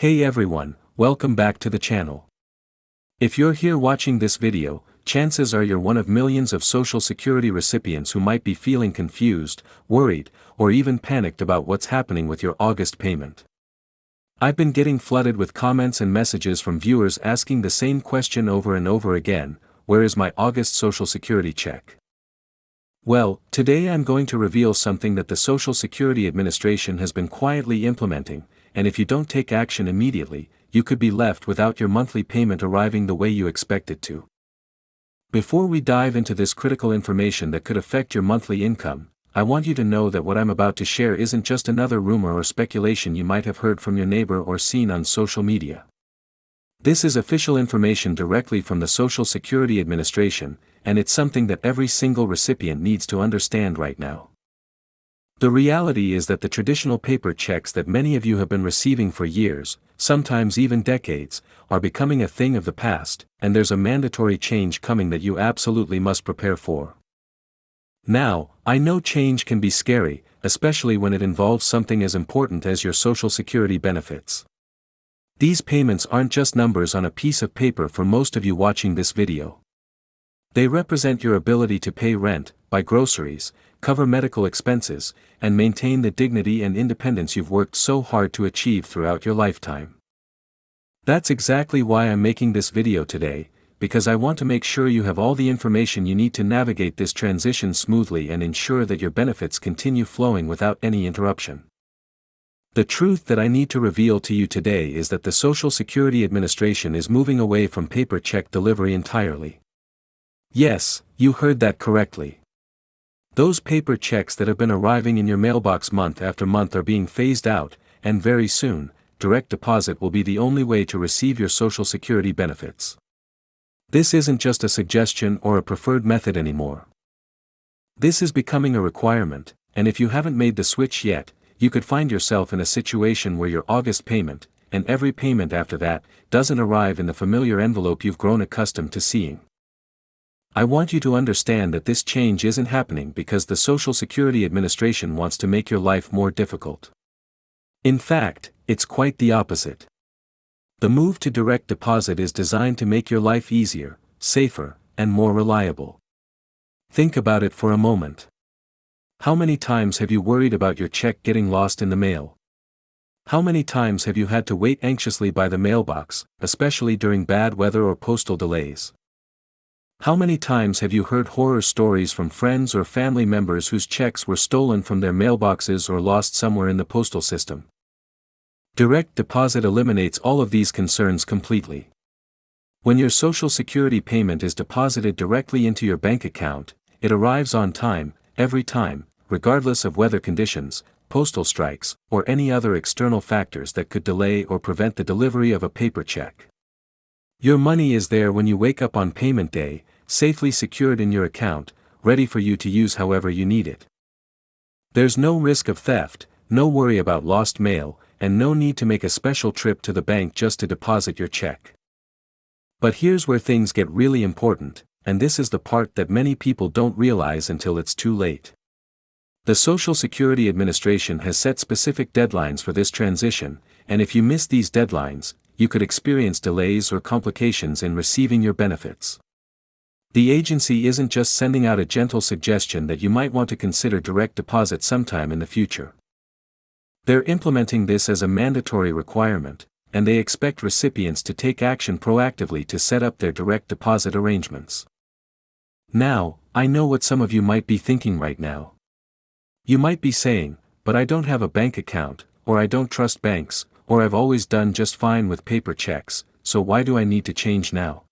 Hey everyone, welcome back to the channel. If you're here watching this video, chances are you're one of millions of Social Security recipients who might be feeling confused, worried, or even panicked about what's happening with your August payment. I've been getting flooded with comments and messages from viewers asking the same question over and over again: where is my August Social Security check? Well, today I'm going to reveal something that the Social Security Administration has been quietly implementing, and if you don't take action immediately, you could be left without your monthly payment arriving the way you expect it to. Before we dive into this critical information that could affect your monthly income, I want you to know that what I'm about to share isn't just another rumor or speculation you might have heard from your neighbor or seen on social media. This is official information directly from the Social Security Administration, and it's something that every single recipient needs to understand right now. The reality is that the traditional paper checks that many of you have been receiving for years, sometimes even decades, are becoming a thing of the past, and there's a mandatory change coming that you absolutely must prepare for. Now, I know change can be scary, especially when it involves something as important as your Social Security benefits. These payments aren't just numbers on a piece of paper for most of you watching this video. They represent your ability to pay rent, buy groceries, cover medical expenses, and maintain the dignity and independence you've worked so hard to achieve throughout your lifetime. That's exactly why I'm making this video today, because I want to make sure you have all the information you need to navigate this transition smoothly and ensure that your benefits continue flowing without any interruption. The truth that I need to reveal to you today is that the Social Security Administration is moving away from paper check delivery entirely. Yes, you heard that correctly. Those paper checks that have been arriving in your mailbox month after month are being phased out, and very soon, direct deposit will be the only way to receive your Social Security benefits. This isn't just a suggestion or a preferred method anymore. This is becoming a requirement, and if you haven't made the switch yet, you could find yourself in a situation where your August payment, and every payment after that, doesn't arrive in the familiar envelope you've grown accustomed to seeing. I want you to understand that this change isn't happening because the Social Security Administration wants to make your life more difficult. In fact, it's quite the opposite. The move to direct deposit is designed to make your life easier, safer, and more reliable. Think about it for a moment. How many times have you worried about your check getting lost in the mail? How many times have you had to wait anxiously by the mailbox, especially during bad weather or postal delays? How many times have you heard horror stories from friends or family members whose checks were stolen from their mailboxes or lost somewhere in the postal system? Direct deposit eliminates all of these concerns completely. When your Social Security payment is deposited directly into your bank account, it arrives on time, every time, regardless of weather conditions, postal strikes, or any other external factors that could delay or prevent the delivery of a paper check. Your money is there when you wake up on payment day, safely secured in your account, ready for you to use however you need it. There's no risk of theft, no worry about lost mail, and no need to make a special trip to the bank just to deposit your check. But here's where things get really important, and this is the part that many people don't realize until it's too late. The Social Security Administration has set specific deadlines for this transition, and if you miss these deadlines, you could experience delays or complications in receiving your benefits. The agency isn't just sending out a gentle suggestion that you might want to consider direct deposit sometime in the future. They're implementing this as a mandatory requirement, and they expect recipients to take action proactively to set up their direct deposit arrangements. Now, I know what some of you might be thinking right now. You might be saying, "But I don't have a bank account, or I don't trust banks, or I've always done just fine with paper checks, so why do I need to change now?"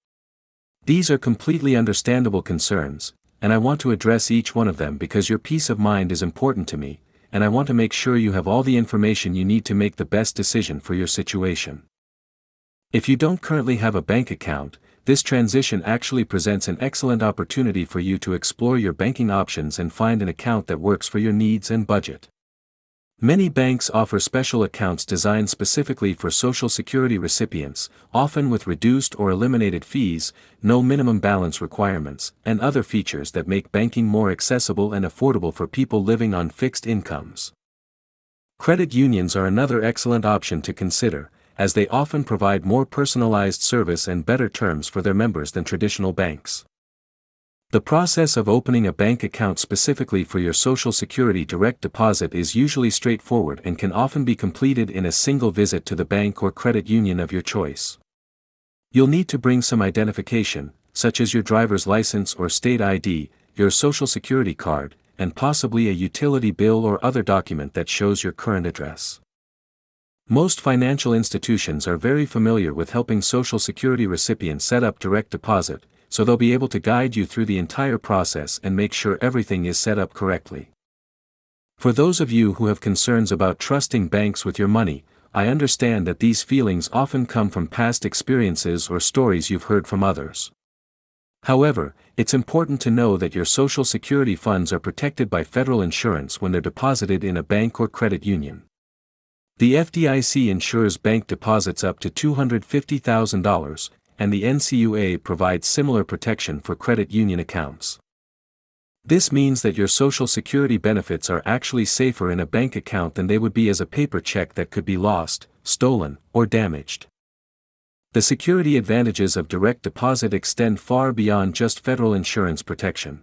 These are completely understandable concerns, and I want to address each one of them because your peace of mind is important to me, and I want to make sure you have all the information you need to make the best decision for your situation. If you don't currently have a bank account, this transition actually presents an excellent opportunity for you to explore your banking options and find an account that works for your needs and budget. Many banks offer special accounts designed specifically for Social Security recipients, often with reduced or eliminated fees, no minimum balance requirements, and other features that make banking more accessible and affordable for people living on fixed incomes. Credit unions are another excellent option to consider, as they often provide more personalized service and better terms for their members than traditional banks. The process of opening a bank account specifically for your Social Security direct deposit is usually straightforward and can often be completed in a single visit to the bank or credit union of your choice. You'll need to bring some identification, such as your driver's license or state ID, your Social Security card, and possibly a utility bill or other document that shows your current address. Most financial institutions are very familiar with helping Social Security recipients set up direct deposit, so they'll be able to guide you through the entire process and make sure everything is set up correctly. For those of you who have concerns about trusting banks with your money, I understand that these feelings often come from past experiences or stories you've heard from others. However, it's important to know that your Social Security funds are protected by federal insurance when they're deposited in a bank or credit union. The FDIC insures bank deposits up to $250,000, and the NCUA provides similar protection for credit union accounts. This means that your Social Security benefits are actually safer in a bank account than they would be as a paper check that could be lost, stolen, or damaged. The security advantages of direct deposit extend far beyond just federal insurance protection.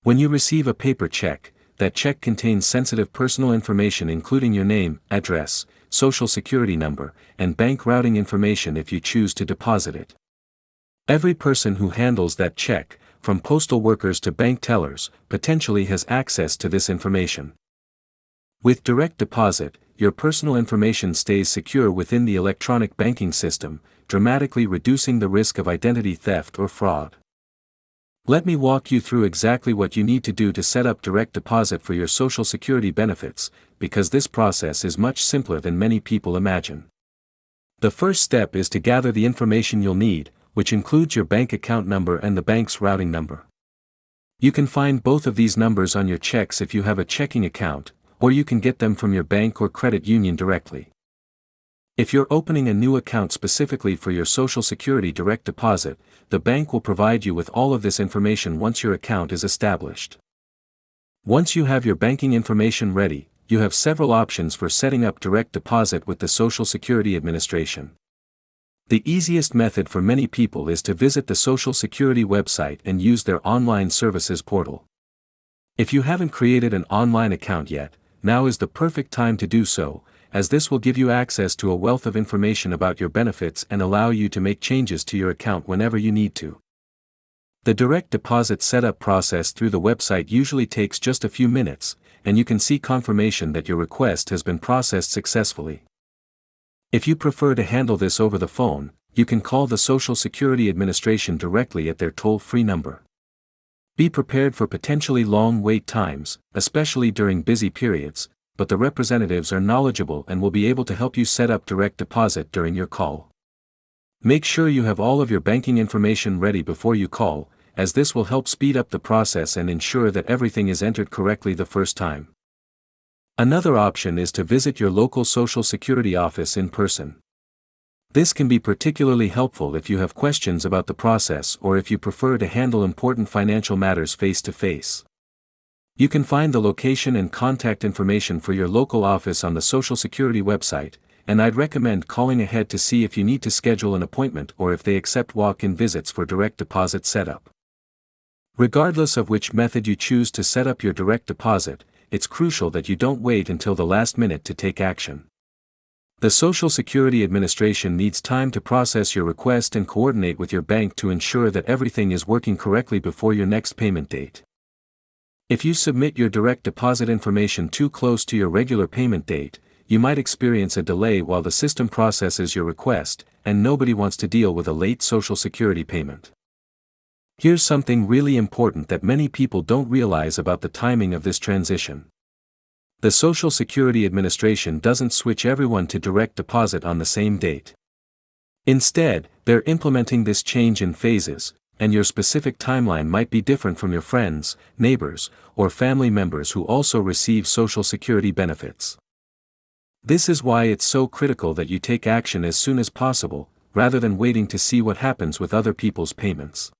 When you receive a paper check, that check contains sensitive personal information including your name, address, Social Security number, and bank routing information if you choose to deposit it. Every person who handles that check, from postal workers to bank tellers, potentially has access to this information. With direct deposit, your personal information stays secure within the electronic banking system, dramatically reducing the risk of identity theft or fraud. Let me walk you through exactly what you need to do to set up direct deposit for your Social Security benefits, because this process is much simpler than many people imagine. The first step is to gather the information you'll need, which includes your bank account number and the bank's routing number. You can find both of these numbers on your checks if you have a checking account, or you can get them from your bank or credit union directly. If you're opening a new account specifically for your Social Security direct deposit, the bank will provide you with all of this information once your account is established. Once you have your banking information ready, you have several options for setting up direct deposit with the Social Security Administration. The easiest method for many people is to visit the Social Security website and use their online services portal. If you haven't created an online account yet, now is the perfect time to do so, as this will give you access to a wealth of information about your benefits and allow you to make changes to your account whenever you need to. The direct deposit setup process through the website usually takes just a few minutes, and you can see confirmation that your request has been processed successfully. If you prefer to handle this over the phone, you can call the Social Security Administration directly at their toll-free number. Be prepared for potentially long wait times, especially during busy periods, but the representatives are knowledgeable and will be able to help you set up direct deposit during your call. Make sure you have all of your banking information ready before you call, as this will help speed up the process and ensure that everything is entered correctly the first time. Another option is to visit your local Social Security office in person. This can be particularly helpful if you have questions about the process or if you prefer to handle important financial matters face-to-face. You can find the location and contact information for your local office on the Social Security website, and I'd recommend calling ahead to see if you need to schedule an appointment or if they accept walk-in visits for direct deposit setup. Regardless of which method you choose to set up your direct deposit, it's crucial that you don't wait until the last minute to take action. The Social Security Administration needs time to process your request and coordinate with your bank to ensure that everything is working correctly before your next payment date. If you submit your direct deposit information too close to your regular payment date, you might experience a delay while the system processes your request, and nobody wants to deal with a late Social Security payment. Here's something really important that many people don't realize about the timing of this transition. The Social Security Administration doesn't switch everyone to direct deposit on the same date. Instead, they're implementing this change in phases, and your specific timeline might be different from your friends, neighbors, or family members who also receive Social Security benefits. This is why it's so critical that you take action as soon as possible, rather than waiting to see what happens with other people's payments.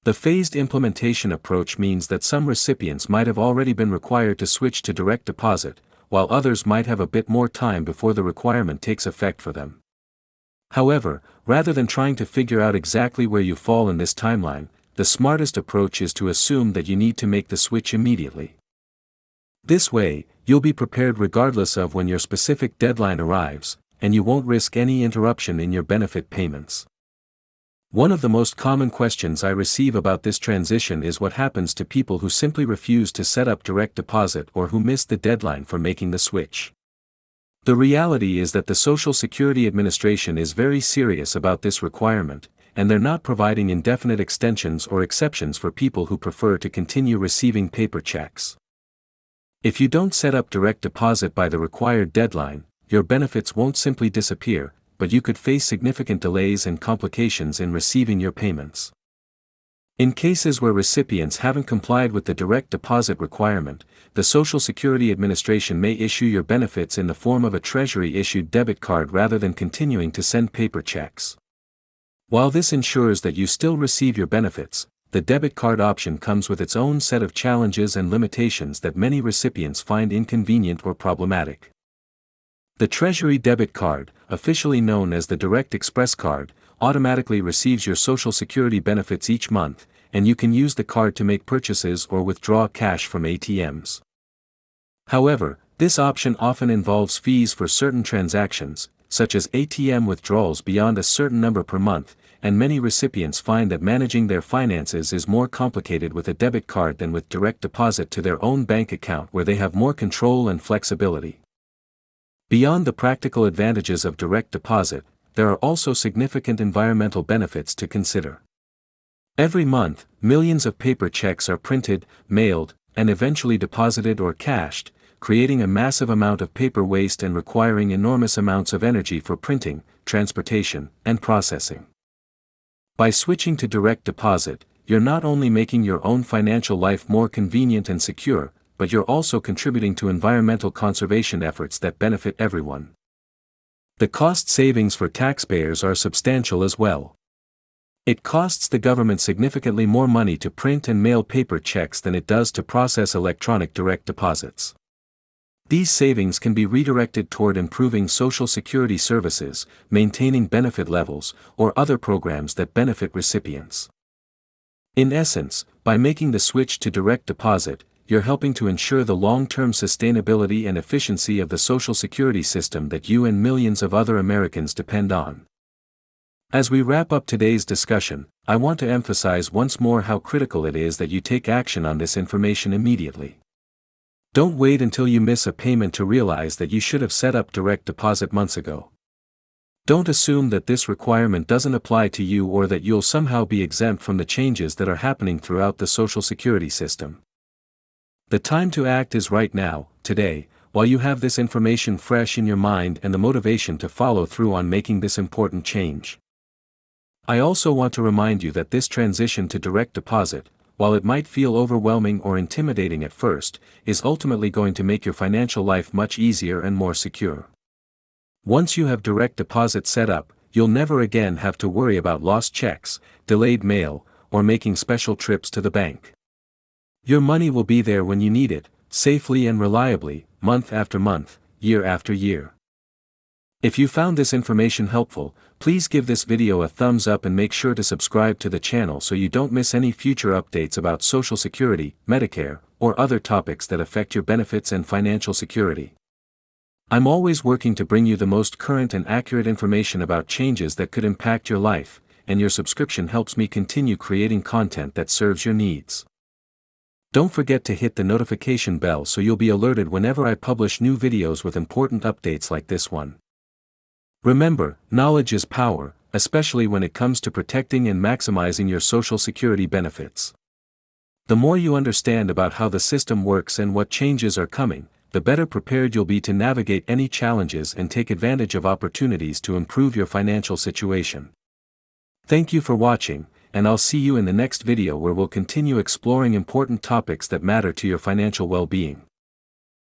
The phased implementation approach means that some recipients might have already been required to switch to direct deposit, while others might have a bit more time before the requirement takes effect for them. However, rather than trying to figure out exactly where you fall in this timeline, the smartest approach is to assume that you need to make the switch immediately. This way, you'll be prepared regardless of when your specific deadline arrives, and you won't risk any interruption in your benefit payments. One of the most common questions I receive about this transition is what happens to people who simply refuse to set up direct deposit or who miss the deadline for making the switch. The reality is that the Social Security Administration is very serious about this requirement, and they're not providing indefinite extensions or exceptions for people who prefer to continue receiving paper checks. If you don't set up direct deposit by the required deadline, your benefits won't simply disappear, but you could face significant delays and complications in receiving your payments. In cases where recipients haven't complied with the direct deposit requirement, the Social Security Administration may issue your benefits in the form of a Treasury-issued debit card rather than continuing to send paper checks. While this ensures that you still receive your benefits, the debit card option comes with its own set of challenges and limitations that many recipients find inconvenient or problematic. The Treasury debit card, officially known as the Direct Express card, automatically receives your Social Security benefits each month, and you can use the card to make purchases or withdraw cash from ATMs. However, this option often involves fees for certain transactions, such as ATM withdrawals beyond a certain number per month, and many recipients find that managing their finances is more complicated with a debit card than with direct deposit to their own bank account where they have more control and flexibility. Beyond the practical advantages of direct deposit, there are also significant environmental benefits to consider. Every month, millions of paper checks are printed, mailed, and eventually deposited or cashed, creating a massive amount of paper waste and requiring enormous amounts of energy for printing, transportation, and processing. By switching to direct deposit, you're not only making your own financial life more convenient and secure, but you're also contributing to environmental conservation efforts that benefit everyone. The cost savings for taxpayers are substantial as well. It costs the government significantly more money to print and mail paper checks than it does to process electronic direct deposits. These savings can be redirected toward improving Social Security services, maintaining benefit levels, or other programs that benefit recipients. In essence, by making the switch to direct deposit, you're helping to ensure the long-term sustainability and efficiency of the Social Security system that you and millions of other Americans depend on. As we wrap up today's discussion, I want to emphasize once more how critical it is that you take action on this information immediately. Don't wait until you miss a payment to realize that you should have set up direct deposit months ago. Don't assume that this requirement doesn't apply to you or that you'll somehow be exempt from the changes that are happening throughout the Social Security system. The time to act is right now, today, while you have this information fresh in your mind and the motivation to follow through on making this important change. I also want to remind you that this transition to direct deposit, while it might feel overwhelming or intimidating at first, is ultimately going to make your financial life much easier and more secure. Once you have direct deposit set up, you'll never again have to worry about lost checks, delayed mail, or making special trips to the bank. Your money will be there when you need it, safely and reliably, month after month, year after year. If you found this information helpful, please give this video a thumbs up and make sure to subscribe to the channel so you don't miss any future updates about Social Security, Medicare, or other topics that affect your benefits and financial security. I'm always working to bring you the most current and accurate information about changes that could impact your life, and your subscription helps me continue creating content that serves your needs. Don't forget to hit the notification bell so you'll be alerted whenever I publish new videos with important updates like this one. Remember, knowledge is power, especially when it comes to protecting and maximizing your Social Security benefits. The more you understand about how the system works and what changes are coming, the better prepared you'll be to navigate any challenges and take advantage of opportunities to improve your financial situation. Thank you for watching, and I'll see you in the next video where we'll continue exploring important topics that matter to your financial well-being.